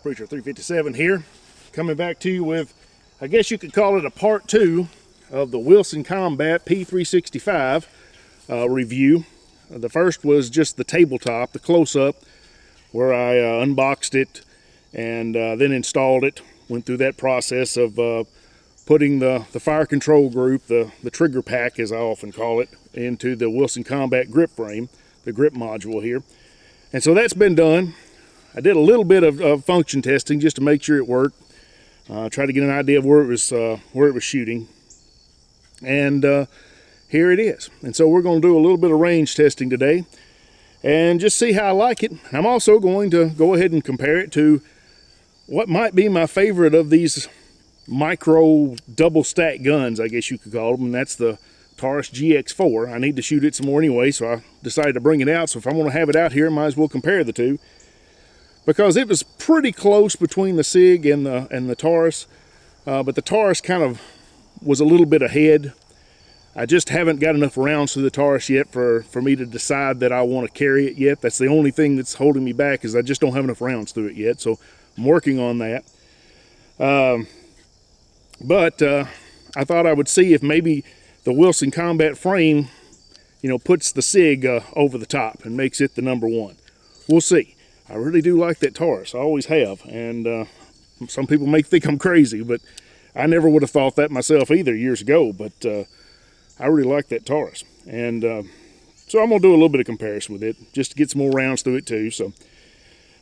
Preacher 357 here, coming back to you with, I guess you could call it a part 2 of the Wilson Combat P365 review. The first was just the tabletop, the close-up, where I unboxed it and then installed it. Went through that process of putting the fire control group, the trigger pack as I often call it, into the Wilson Combat grip frame, the grip module here. And so that's been done. I did a little bit of function testing just to make sure it worked. Try to get an idea of where it was shooting. And here it is. And so we're going to do a little bit of range testing today and just see how I like it. I'm also going to go ahead and compare it to what might be my favorite of these micro double stack guns, I guess you could call them, and that's the Taurus GX4. I need to shoot it some more anyway, so I decided to bring it out. So if I want to have it out here, I might as well compare the two, because it was pretty close between the Sig and the Taurus, but the Taurus kind of was a little bit ahead. I just haven't got enough rounds through the Taurus yet for me to decide that I want to carry it yet. That's the only thing that's holding me back, is I just don't have enough rounds through it yet. So I'm working on that. But I thought I would see if maybe the Wilson Combat frame, puts the Sig over the top and makes it the #1. We'll see. I really do like that Taurus. I always have. And some people may think I'm crazy, but I never would have thought that myself either years ago. But I really like that Taurus. And so I'm going to do a little bit of comparison with it just to get some more rounds through it too.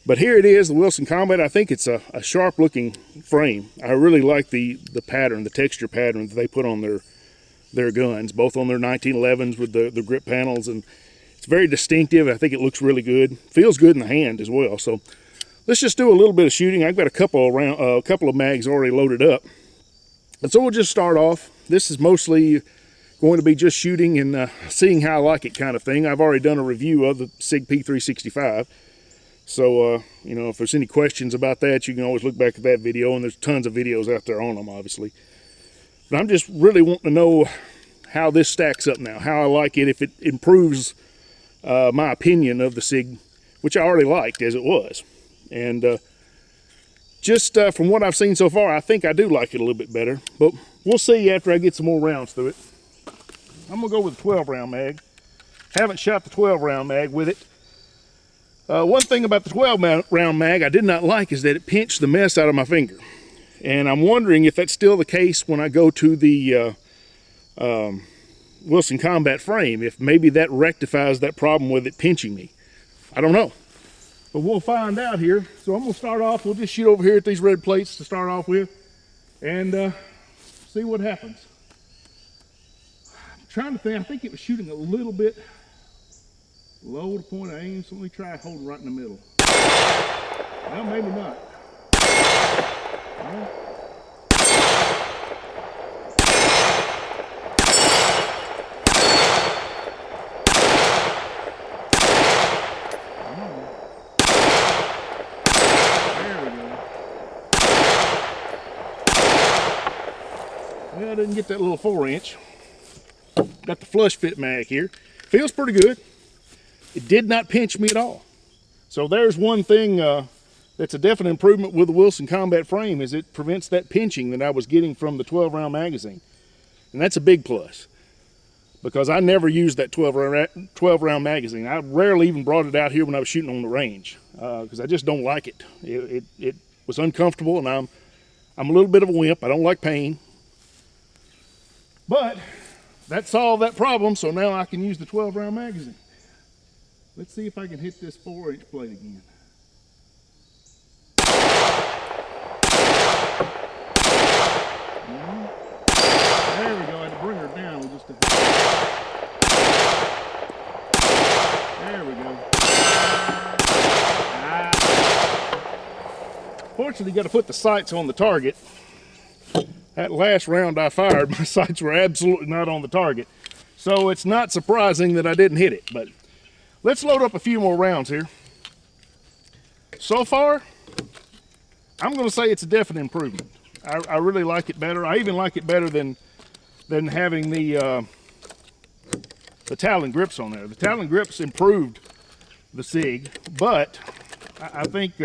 But here it is, the Wilson Combat. I think it's a sharp looking frame. I really like the pattern, the texture pattern that they put on their guns, both on their 1911s with the grip panels, and it's very distinctive. I think it looks really good. Feels good in the hand as well. So let's just do a little bit of shooting. I've got a couple of mags already loaded up. And so we'll just start off. This is mostly going to be just shooting and seeing how I like it kind of thing. I've already done a review of the Sig P365. So, if there's any questions about that, you can always look back at that video, and there's tons of videos out there on them, obviously. But I'm just really wanting to know how this stacks up now, how I like it, if it improves my opinion of the Sig, which I already liked as it was. And just from what I've seen so far, I think I do like it a little bit better. But we'll see after I get some more rounds through it. I'm going to go with a 12-round mag. Haven't shot the 12-round mag with it. One thing about the 12-round mag I did not like is that it pinched the mess out of my finger. And I'm wondering if that's still the case when I go to the Wilson Combat frame, if maybe that rectifies that problem with it pinching me. I don't know. But we'll find out here. So I'm going to start off, we'll just shoot over here at these red plates to start off with, and see what happens. I'm trying to think, I think it was shooting a little bit low to point of aim, so let me try holding right in the middle. Well, maybe not. Well, I didn't get that little 4-inch. Got the flush fit mag here. Feels pretty good. It did not pinch me at all. So there's one thing that's a definite improvement with the Wilson Combat frame, is it prevents that pinching that I was getting from the 12-round magazine. And that's a big plus, because I never used that 12-round magazine. I rarely even brought it out here when I was shooting on the range, because I just don't like it. It was uncomfortable, and I'm a little bit of a wimp. I don't like pain. But that solved that problem, so now I can use the 12-round magazine. Let's see if I can hit this 4-inch plate again. There we go. I had to bring her down with just a... There we go. Fortunately, you got to put the sights on the target. That last round I fired, my sights were absolutely not on the target. So it's not surprising that I didn't hit it, but let's load up a few more rounds here. So far, I'm going to say it's a definite improvement. I really like it better. I even like it better than having the Talon grips on there. The Talon grips improved the Sig, but I think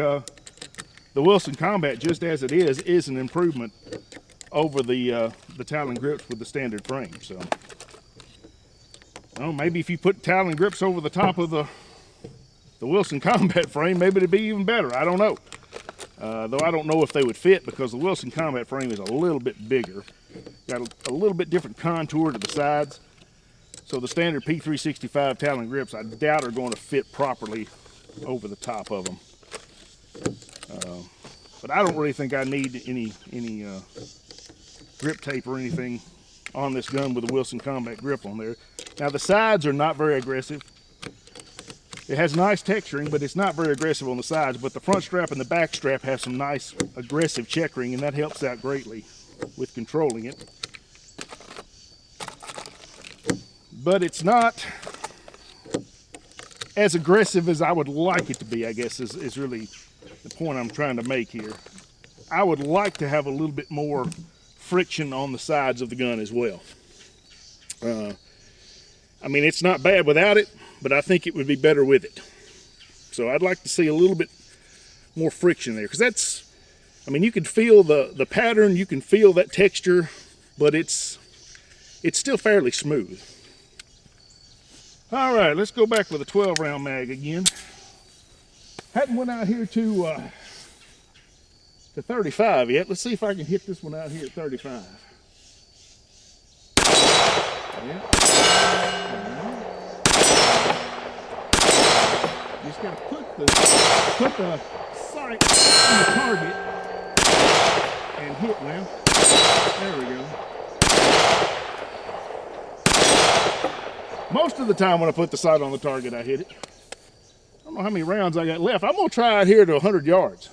the Wilson Combat, just as it is an improvement over the Talon grips with the standard frame. So, well, maybe if you put Talon grips over the top of the Wilson Combat frame, maybe it'd be even better. I don't know. Though I don't know if they would fit, because the Wilson Combat frame is a little bit bigger. Got a little bit different contour to the sides. So the standard P365 Talon grips, I doubt are going to fit properly over the top of them. But I don't really think I need any grip tape or anything on this gun with a Wilson Combat grip on there. Now the sides are not very aggressive. It has nice texturing, but it's not very aggressive on the sides. But the front strap and the back strap have some nice aggressive checkering, and that helps out greatly with controlling it. But it's not as aggressive as I would like it to be, I guess, is really the point I'm trying to make here. I would like to have a little bit more friction on the sides of the gun as well. I mean, it's not bad without it, but I think it would be better with it. So I'd like to see a little bit more friction there, because that's, I mean, you can feel the pattern, you can feel that texture, but it's still fairly smooth. All right, let's go back with a 12 round mag again. Hadn't went out here to 35 yet. Let's see if I can hit this one out here at 35. Yeah. Just got to put the sight on the target and hit. Well, there we go. Most of the time when I put the sight on the target, I hit it. I don't know how many rounds I got left. I'm gonna try it here to 100 yards.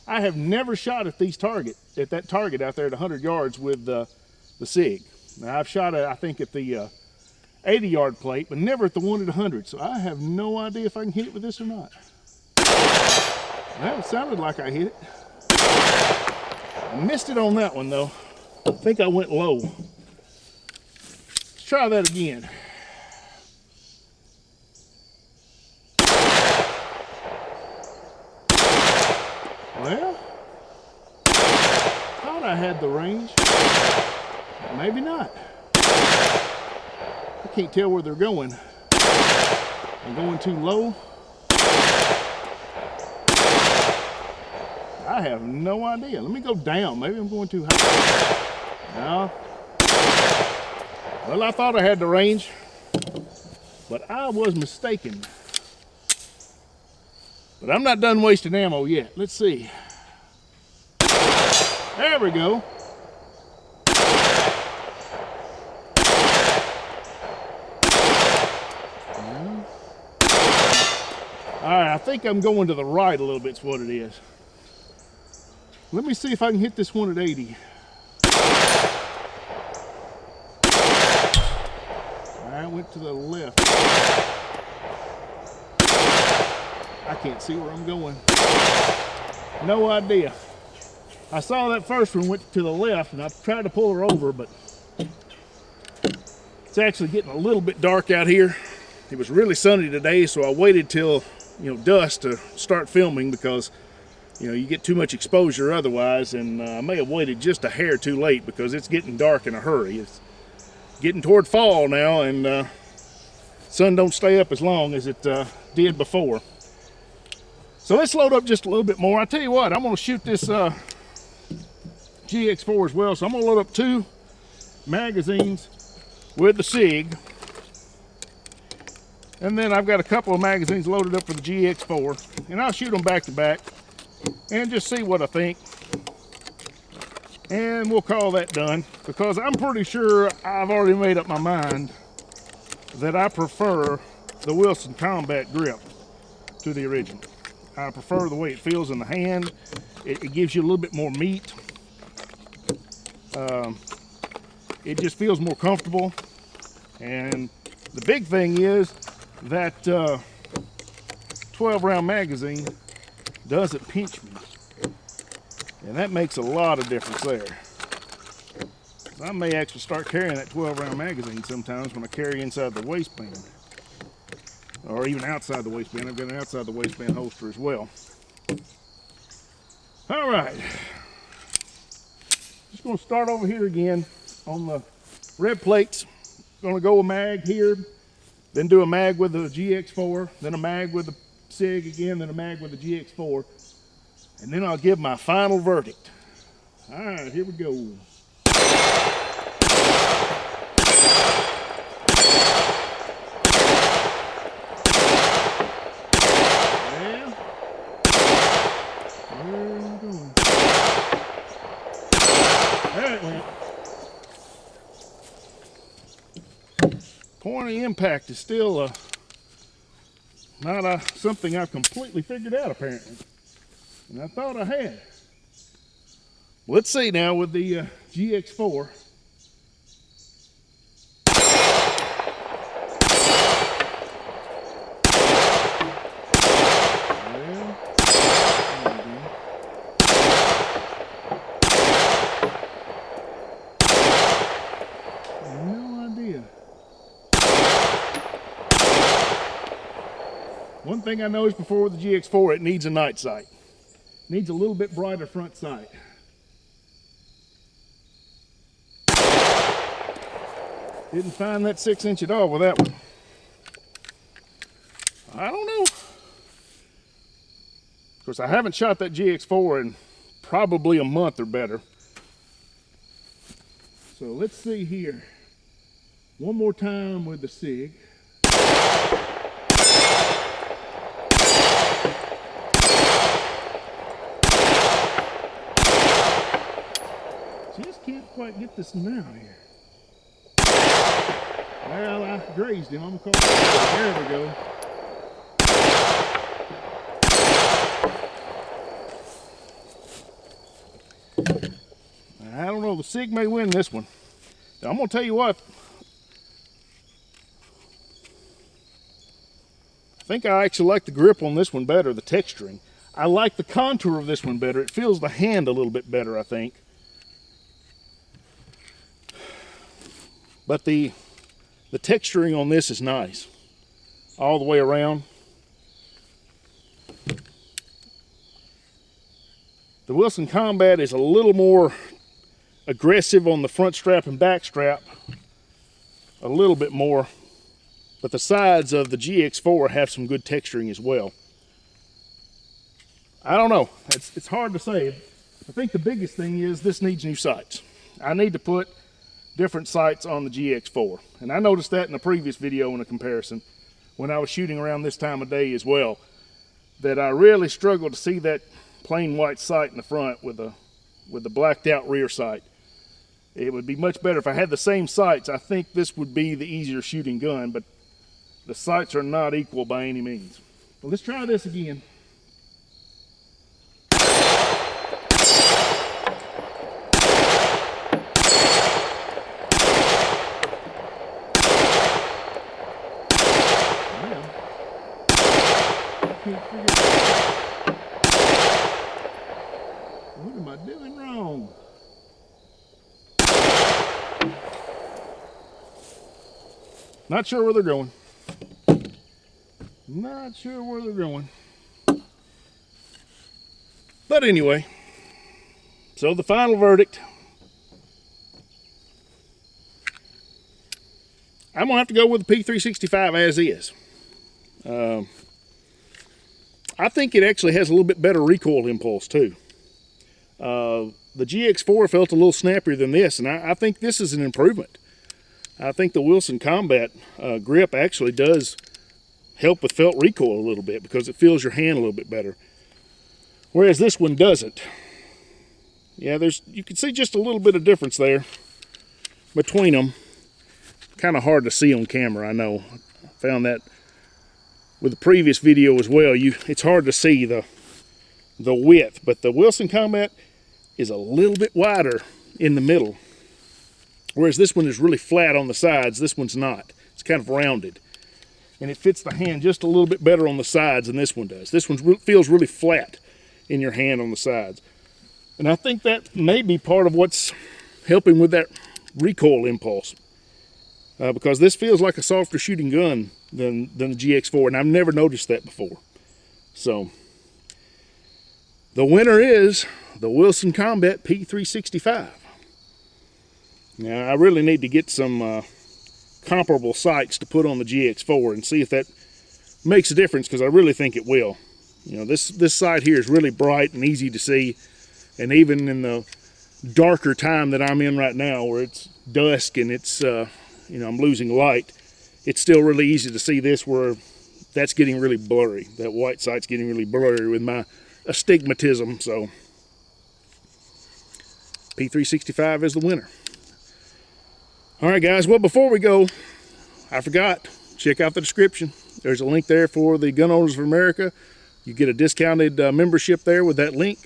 I have never shot at that target out there at 100 yards with the Sig. Now I've shot it, I think, at the 80-yard plate, but never at the one at 100. So I have no idea if I can hit it with this or not. Well, it sounded like I hit it. I missed it on that one though. I think I went low. Let's try that again. Well, thought I had the range, but maybe not. I can't tell where they're going. I'm going too low. I have no idea. Let me go down. Maybe I'm going too high. No. Well, I thought I had the range, but I was mistaken. But I'm not done wasting ammo yet. Let's see. There we go. All right, I think I'm going to the right a little bit, is what it is. Let me see if I can hit this one at 80. I went to the left. I can't see where I'm going. No idea. I saw that first one went to the left, and I tried to pull her over, but it's actually getting a little bit dark out here. It was really sunny today, so I waited till, dusk to start filming, because you get too much exposure otherwise, and I may have waited just a hair too late because it's getting dark in a hurry. It's getting toward fall now, and sun don't stay up as long as it did before. So let's load up just a little bit more. I tell you what, I'm going to shoot this GX4 as well. So I'm going to load up 2 magazines with the Sig. And then I've got a couple of magazines loaded up for the GX4. And I'll shoot them back to back and just see what I think. And we'll call that done, because I'm pretty sure I've already made up my mind that I prefer the Wilson Combat grip to the original. I prefer the way it feels in the hand. It gives you a little bit more meat. It just feels more comfortable. And the big thing is that 12 round magazine doesn't pinch me. And that makes a lot of difference there. I may actually start carrying that 12 round magazine sometimes when I carry inside the waistband. Or even outside the waistband. I've got an outside the waistband holster as well. All right, just going to start over here again on the red plates. Going to go a mag here, then do a mag with the GX4, then a mag with the Sig again, then a mag with the GX4, and then I'll give my final verdict. All right, here we go. Point of impact is still not something I've completely figured out apparently, and I thought I had. Let's see now with the GX4. One thing I noticed before with the GX4, it needs a night sight. It needs a little bit brighter front sight. Didn't find that 6" at all with that one. I don't know. Of course, I haven't shot that GX4 in probably a month or better. So let's see here. One more time with the Sig. Just can't quite get this one out here. Well, I grazed him. I'm gonna call it. There we go. I don't know. The Sig may win this one. I'm gonna tell you what. I think I actually like the grip on this one better, the texturing. I like the contour of this one better. It feels the hand a little bit better, I think. But the texturing on this is nice. All the way around. The Wilson Combat is a little more aggressive on the front strap and back strap. A little bit more. But the sides of the GX4 have some good texturing as well. I don't know. It's hard to say. I think the biggest thing is this needs new sights. I need to put different sights on the GX4. And I noticed that in a previous video in a comparison when I was shooting around this time of day as well, that I really struggled to see that plain white sight in the front with the blacked out rear sight. It would be much better if I had the same sights. I think this would be the easier shooting gun, but the sights are not equal by any means. Well, let's try this again. What am I doing wrong? Not sure where they're going. Not sure where they're going. But anyway, so the final verdict. I'm gonna have to go with the P365 as is. I think it actually has a little bit better recoil impulse too. The GX4 felt a little snappier than this, and I think this is an improvement. I think the Wilson Combat grip actually does help with felt recoil a little bit because it feels your hand a little bit better. Whereas this one doesn't. Yeah, you can see just a little bit of difference there between them. Kind of hard to see on camera, I know. I found that with the previous video as well. It's hard to see the width, but the Wilson Combat is a little bit wider in the middle. Whereas this one is really flat on the sides, this one's not. It's kind of rounded. And it fits the hand just a little bit better on the sides than this one does. This one feels really flat in your hand on the sides. And I think that may be part of what's helping with that recoil impulse. Because this feels like a softer shooting gun than the GX4, and I've never noticed that before. So, The winner is the Wilson Combat P365. Now, I really need to get some comparable sights to put on the GX4 and see if that makes a difference, because I really think it will. You know, this sight here is really bright and easy to see, and even in the darker time that I'm in right now, where it's dusk and it's you know, I'm losing light, it's still really easy to see this, where that's getting really blurry. That white sight's getting really blurry with my astigmatism. So P365 is the winner. All right, guys. Well, before we go, I forgot. Check out the description. There's a link there for the Gun Owners of America. You get a discounted membership there with that link.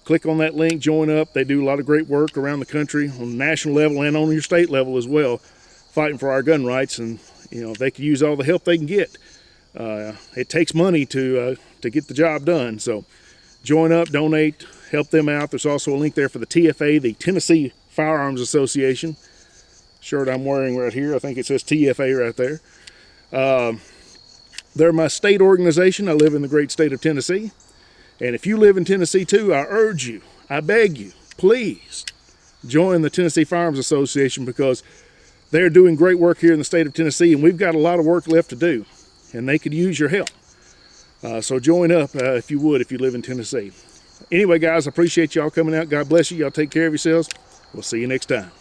Click on that link, join up. They do a lot of great work around the country on the national level and on your state level as well, fighting for our gun rights. And you know, they could use all the help they can get. It takes money to get the job done. So join up, donate, help them out. There's also a link there for the TFA, the Tennessee Firearms Association. Shirt I'm wearing right here, I think it says TFA right there. They're my state organization. I live in the great state of Tennessee. And if you live in Tennessee too, I urge you, I beg you, please join the Tennessee Firearms Association, because they're doing great work here in the state of Tennessee, and we've got a lot of work left to do, and they could use your help. So join up if you would, if you live in Tennessee. Anyway, guys, I appreciate y'all coming out. God bless you. Y'all take care of yourselves. We'll see you next time.